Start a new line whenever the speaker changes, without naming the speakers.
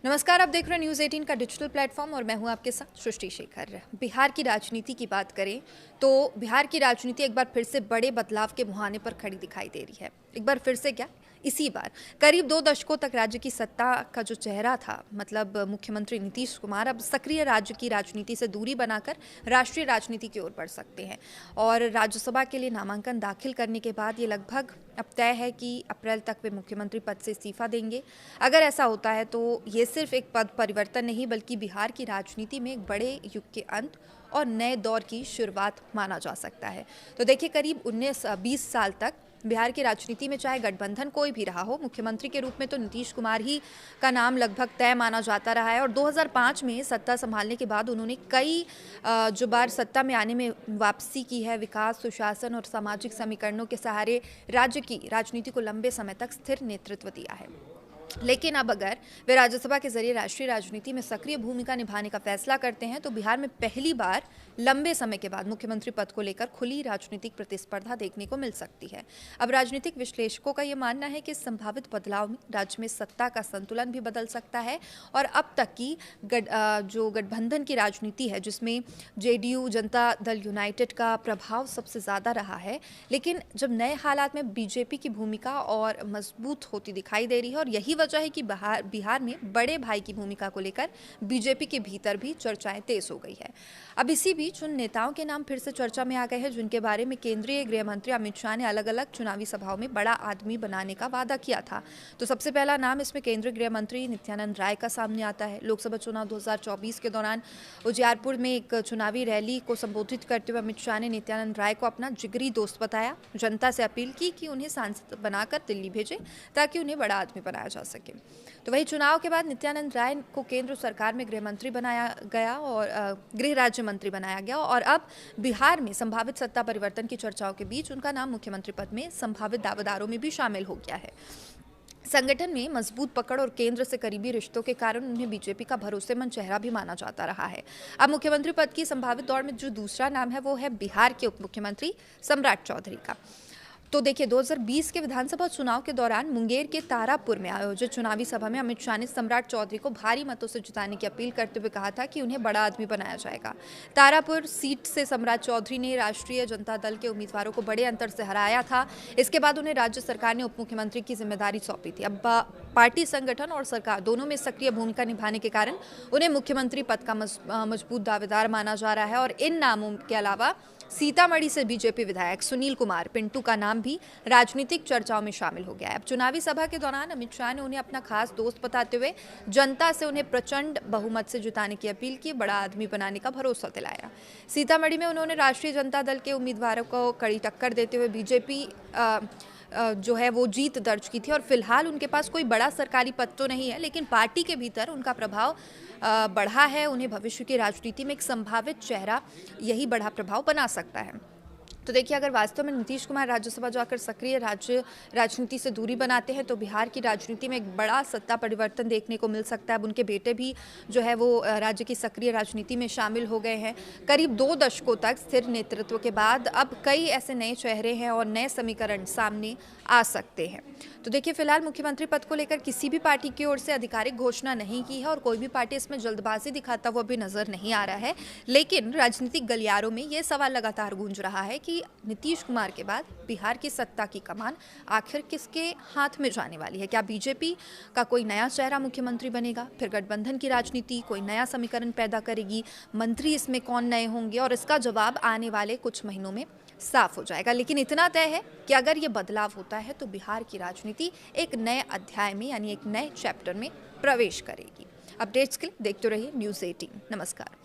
नमस्कार, आप देख रहे हैं न्यूज़ 18 का डिजिटल प्लेटफॉर्म और मैं हूं आपके साथ सृष्टि शेखर। बिहार की राजनीति की बात करें तो बिहार की राजनीति एक बार फिर से बड़े बदलाव के मुहाने पर खड़ी दिखाई दे रही है। एक बार फिर से क्या, इसी बार करीब 2 दशकों तक राज्य की सत्ता का जो चेहरा था, मतलब मुख्यमंत्री नीतीश कुमार, अब सक्रिय राज्य की राजनीति से दूरी बनाकर राष्ट्रीय राजनीति की ओर बढ़ सकते हैं। और राज्यसभा के लिए नामांकन दाखिल करने के बाद ये लगभग अब तय है कि अप्रैल तक वे मुख्यमंत्री पद से इस्तीफा देंगे। अगर ऐसा होता है तो ये सिर्फ एक पद परिवर्तन नहीं बल्कि बिहार की राजनीति में एक बड़े युग के अंत और नए दौर की शुरुआत माना जा सकता है। तो देखिए, करीब 19-20 साल तक बिहार की राजनीति में चाहे गठबंधन कोई भी रहा हो, मुख्यमंत्री के रूप में तो नीतीश कुमार ही का नाम लगभग तय माना जाता रहा है। और 2005 में सत्ता संभालने के बाद उन्होंने कई जो बार सत्ता में आने में वापसी की है। विकास, सुशासन और सामाजिक समीकरणों के सहारे राज्य की राजनीति को लंबे समय तक स्थिर नेतृत्व दिया है। लेकिन अब अगर वे राज्यसभा के जरिए राष्ट्रीय राजनीति में सक्रिय भूमिका निभाने का फैसला करते हैं तो बिहार में पहली बार लंबे समय के बाद मुख्यमंत्री पद को लेकर खुली राजनीतिक प्रतिस्पर्धा देखने को मिल सकती है। अब राजनीतिक विश्लेषकों का यह मानना है कि इस संभावित बदलाव में राज्य में सत्ता का संतुलन भी बदल सकता है। और अब तक की जो गठबंधन की राजनीति है, जिसमें जेडीयू, जनता दल यूनाइटेड का प्रभाव सबसे ज़्यादा रहा है, लेकिन जब नए हालात में बीजेपी की भूमिका और मजबूत होती दिखाई दे रही है। और यही वजह है कि बिहार में बड़े भाई की भूमिका को लेकर बीजेपी के भीतर भी चर्चाएं तेज हो गई है। अब इसी बीच उन नेताओं के नाम फिर से चर्चा में आ गए हैं जिनके बारे में केंद्रीय गृह मंत्री अमित शाह ने अलग अलग चुनावी सभाओं में बड़ा आदमी बनाने का वादा किया था। तो सबसे पहला नाम इसमें केंद्रीय गृह मंत्री नित्यानंद राय का सामने आता है। लोकसभा चुनाव 2024 के दौरान उजियारपुर में एक चुनावी रैली को संबोधित करते हुए अमित शाह ने नित्यानंद राय को अपना जिगरी दोस्त बताया। जनता से अपील की कि उन्हें सांसद बनाकर दिल्ली भेजें ताकि उन्हें बड़ा आदमी बनाया जा सके। तो वही चुनाव के बाद नित्यानंद राय को केंद्र सरकार में गृह मंत्री बनाया गया और गृह राज्य मंत्री बनाया गया। और अब बिहार में संभावित सत्ता परिवर्तन की चर्चाओं के बीच उनका नाम मुख्यमंत्री पद में संभावित दावेदारों में भी शामिल हो गया है। संगठन में मजबूत पकड़ और केंद्र से करीबी रिश्तों के कारण उन्हें बीजेपी का भरोसेमंद चेहरा भी माना जाता रहा है। अब मुख्यमंत्री पद की संभावित दौड़ में जो दूसरा नाम है वो है बिहार के उप मुख्यमंत्री सम्राट चौधरी का। तो देखिए, 2020 के विधानसभा चुनाव के दौरान मुंगेर के तारापुर में आयोजित चुनावी सभा में अमित शाह ने सम्राट चौधरी को भारी मतों से जिताने की अपील करते हुए कहा था कि उन्हें बड़ा आदमी बनाया जाएगा। तारापुर सीट से सम्राट चौधरी ने राष्ट्रीय जनता दल के उम्मीदवारों को बड़े अंतर से हराया था। इसके बाद उन्हें राज्य सरकार ने उप मुख्यमंत्री की जिम्मेदारी सौंपी थी। अब पार्टी, संगठन और सरकार दोनों में सक्रिय भूमिका निभाने के कारण उन्हें मुख्यमंत्री पद का मजबूत दावेदार माना जा रहा है। और इन नामों के अलावा सीतामढ़ी से बीजेपी विधायक सुनील कुमार पिंटू का नाम भी राजनीतिक चर्चाओं में शामिल हो गया है। अब चुनावी सभा के दौरान अमित शाह ने उन्हें अपना खास दोस्त बताते हुए जनता से उन्हें प्रचंड बहुमत से जिताने की अपील की, बड़ा आदमी बनाने का भरोसा दिलाया। सीतामढ़ी में उन्होंने राष्ट्रीय जनता दल के उम्मीदवारों को कड़ी टक्कर देते हुए बीजेपी जो है वो जीत दर्ज की थी। और फिलहाल उनके पास कोई बड़ा सरकारी पद तो नहीं है, लेकिन पार्टी के भीतर उनका प्रभाव बढ़ा है। उन्हें भविष्य की राजनीति में एक संभावित चेहरा यही बड़ा प्रभाव बना सकता है। तो देखिए, अगर वास्तव में नीतीश कुमार राज्यसभा जाकर सक्रिय राजनीति से दूरी बनाते हैं तो बिहार की राजनीति में एक बड़ा सत्ता परिवर्तन देखने को मिल सकता है। अब उनके बेटे भी जो है वो राज्य की सक्रिय राजनीति में शामिल हो गए हैं। करीब 2 दशकों तक स्थिर नेतृत्व के बाद अब कई ऐसे नए चेहरे हैं और नए समीकरण सामने आ सकते हैं। तो देखिए, फिलहाल मुख्यमंत्री पद को लेकर किसी भी पार्टी की ओर से आधिकारिक घोषणा नहीं की है और कोई भी पार्टी इसमें जल्दबाजी दिखाता हुआ भी नजर नहीं आ रहा है। लेकिन राजनीतिक गलियारों में ये सवाल लगातार गूंज रहा है कि नीतीश कुमार के बाद बिहार की सत्ता की कमान आखिर किसके हाथ में जाने वाली है। क्या बीजेपी का कोई नया चेहरा मुख्यमंत्री बनेगा? फिर गठबंधन की राजनीति कोई नया समीकरण पैदा करेगी? मंत्री इसमें कौन नए होंगे? और इसका जवाब आने वाले कुछ महीनों में साफ हो जाएगा। लेकिन इतना तय है कि अगर ये बदलाव होता है तो बिहार की राजनीति एक नए अध्याय में, यानी एक नए चैप्टर में प्रवेश करेगी। अपडेट्स के लिए देखते रहिए न्यूज़ 18। नमस्कार।